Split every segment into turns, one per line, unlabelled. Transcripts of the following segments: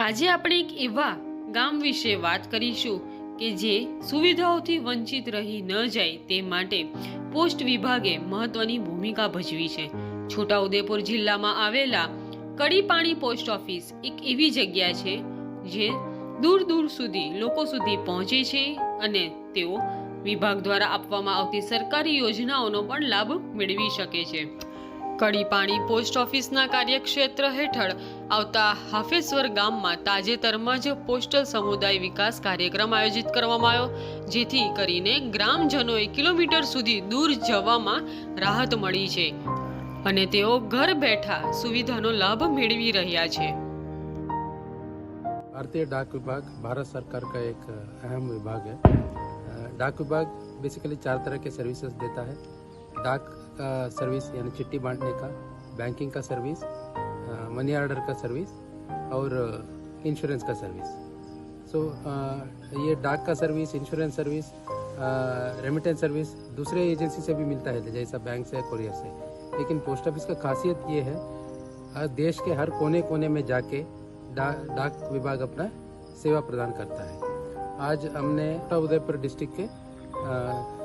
આજે આપણે એક એવા ગામ વિશે વાત કરીશું કે જે સુવિધાઓથી વંચિત રહી ન જાય તે માટે પોસ્ટ વિભાગે મહત્વની ભૂમિકા ભજવી છે। છોટાઉદેપુર જિલ્લામાં આવેલા કડીપાણી પોસ્ટ ઓફિસ એક એવી જગ્યા છે જે દૂર દૂર સુધી લોકો સુધી પહોંચે છે અને તેઓ વિભાગ દ્વારા આપવામાં આવતી સરકારી યોજનાઓનો પણ લાભ મેળવી શકે છે। કડીપાણી પોસ્ટ ઓફિસના કાર્યક્ષેત્ર હેઠળ આવતા હાફેશ્વર ગામમાં તાજેતરમાં જ પોસ્ટલ સમુદાય વિકાસ કાર્યક્રમ આયોજિત કરવામાં આવ્યો, જેથી કરીને ગ્રામજનોએ કિલોમીટર સુધી દૂર જવામાં રાહત મળી છે અને તેઓ ઘર બેઠા સુવિધાનો લાભ મેળવી રહ્યા છે।
भारतीय डाक विभाग भारत सरकार का एक अहम विभाग है। डाक विभाग बेसिकली 4 तरह के सर्विसेज देता है। डाक सर्विस यानी चिट्ठी बांटने का, बैंकिंग का सर्विस, मनी ऑर्डर का सर्विस और इंश्योरेंस का सर्विस। ये डाक का service, insurance service, remittance service दूसरे एजेंसी से भी मिलता है, जैसा बैंक से, कोरियर से। लेकिन पोस्ट ऑफिस का खासियत ये है, देश के हर कोने कोने में जाके डाक विभाग अपना सेवा प्रदान करता है। आज हमने छोटाउदेपुर डिस्ट्रिक्ट के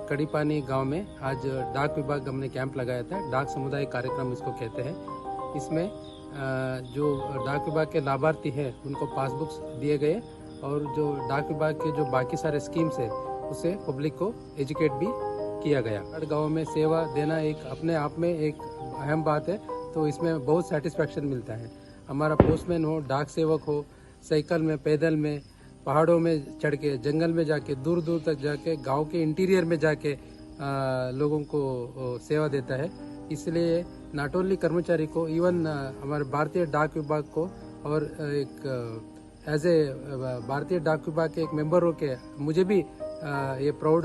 कड़ीपानी गांव में आज डाक विभाग हमने कैंप लगाया था। डाक समुदाय कार्यक्रम इसको कहते हैं। इसमें जो डाक विभाग के लाभार्थी हैं उनको पासबुक्स दिए गए और जो डाक विभाग के जो बाकी सारे स्कीम्स है उसे पब्लिक को एजुकेट भी किया गया। हर गाँव में सेवा देना एक अपने आप में एक अहम बात है, तो इसमें बहुत सेटिस्फैक्शन मिलता है। हमारा पोस्टमैन हो, डाक सेवक हो, साइकिल में, पैदल में, पहाड़ों में चढ़ के, जंगल में जाके, दूर दूर तक जाके, गांव के इंटीरियर में जाके लोगों को सेवा देता है। इसलिए नॉट ओनली कर्मचारी को, इवन हमारे भारतीय डाक विभाग को और एक एज ए भारतीय डाक विभाग के एक मेंबर होके मुझे भी ये प्राउड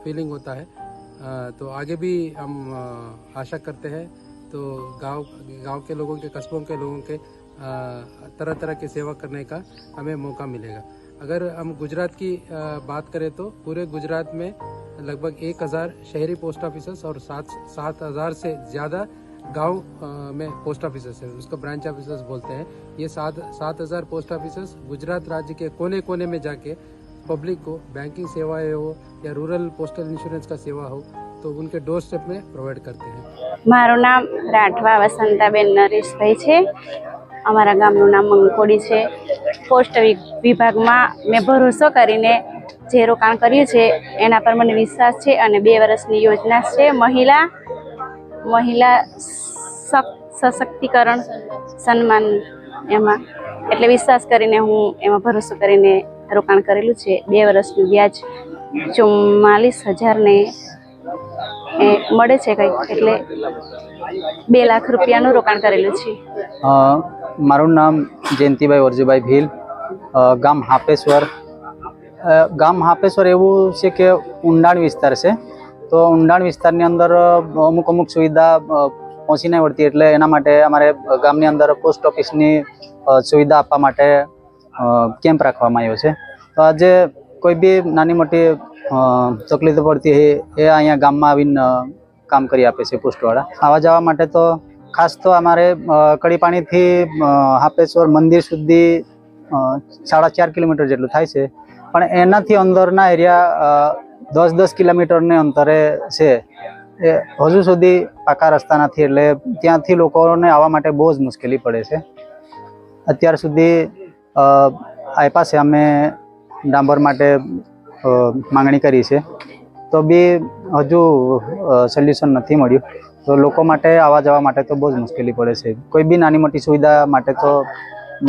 फीलिंग होता है। तो आगे भी हम आशा करते हैं तो गांव के लोगों के, कस्बों के लोगों के तरह तरह की सेवा करने का हमें मौका मिलेगा। अगर हम गुजरात की बात करें तो पूरे गुजरात में लगभग 1000 शहरी पोस्ट ऑफिसेस और 7,000 से ज़्यादा गांव में पोस्ट ऑफिसेस है, उसको ब्रांच ऑफिसेस बोलते हैं। ये 7,000 पोस्ट ऑफिसेस गुजरात राज्य के कोने कोने में जाके पब्लिक को बैंकिंग सेवाएं हो या रूरल पोस्टल इंश्योरेंस का सेवा हो तो उनके डोर स्टेप में प्रोवाइड करते हैं।
मारू नाम राठवा वसंताबेन नरेशभाई छे। अमारा गामनुं नाम मंगकोड़ी छे। पोस्ट विभाग में मैं भरोसो करीने जे रोकाण कर्युं छे एना पर मने विश्वास छे अने 2 वर्षनी योजना छे महिला सशक्तिकरण सम्मान एमां એટલે વિશ્વાસ કરીને હું એમાં ભરોસો કરીને રોકાણ કરેલું છે। 2 વર્ષનું વ્યાજ 44,000 ને મળે છે કંઈક, એટલે 2 લાખ રૂપિયાનું રોકાણ કરેલું છે।
મારું નામ જયંતિભાઈ વરજીભાઈ ભીલ, ગામ હાપેશ્વર। ગામ હાપેશ્વર એવું છે કે ઊંડાણ વિસ્તાર છે, તો ઊંડાણ વિસ્તારની અંદર અમુક સુવિધા પહોંચી નહીં વળતી, એટલે એના માટે અમારે ગામની અંદર પોસ્ટ ઓફિસની સુવિધા આપવા માટે કેમ્પ રાખવામાં આવ્યો છે। તો આજે કોઈ બી નાની મોટી તકલીફ પડતી હોય એ અહીંયા ગામમાં આવીને કામ કરી આપે છે પોસ્ટવાળા। આવવા જવા માટે તો ખાસ તો અમારે કડીપાણીથી હાપેશ્વર મંદિર સુધી 4.5 કિલોમીટર જેટલું થાય છે, પણ એનાથી અંદરના એરિયા 10 કિલોમીટરને અંતરે છે। એ હજુ સુધી પાકા રસ્તા નથી, એટલે ત્યાંથી લોકોને આવવા માટે બહુ જ મુશ્કેલી પડે છે। અત્યાર સુધી આપ્યા છે, અમે ડાંબર માટે માંગણી કરી છે તો બી હજુ સોલ્યુશન નથી મળ્યું, તો લોકો માટે આવવા જવા માટે તો બહુ જ મુશ્કેલી પડે છે। કોઈ બી નાની મોટી સુવિધા માટે તો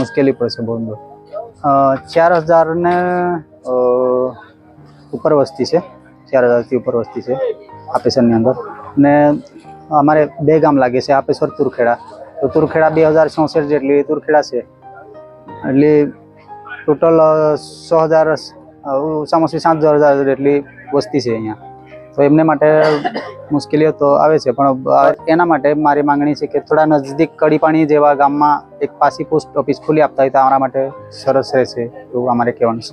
મુશ્કેલી પડે છે બહુ। 4,000 ને ઉપર વસ્તી છે, 4,000થી ઉપર વસ્તી છે હાપેશ્વરની અંદર। ને અમારે 2 ગામ લાગે છે, હાપેશ્વર તુરખેડા। તો તુરખેડા 2064 જેટલી તુરખેડા છે, એટલે ટોટલ 100,000 ઓછામાં ઓછી 7,000 જેટલી વસ્તી છે અહીંયા। તો એમને માટે મુશ્કેલીઓ તો આવે છે, પણ એના માટે મારી માંગણી છે કે થોડા નજદીક કડીપાણી જેવા ગામમાં એક પાછી પોસ્ટ ઓફિસ ખોલી આપતા હોય તો અમારા માટે સરસ રહેશે એવું અમારે કહેવાનું છે।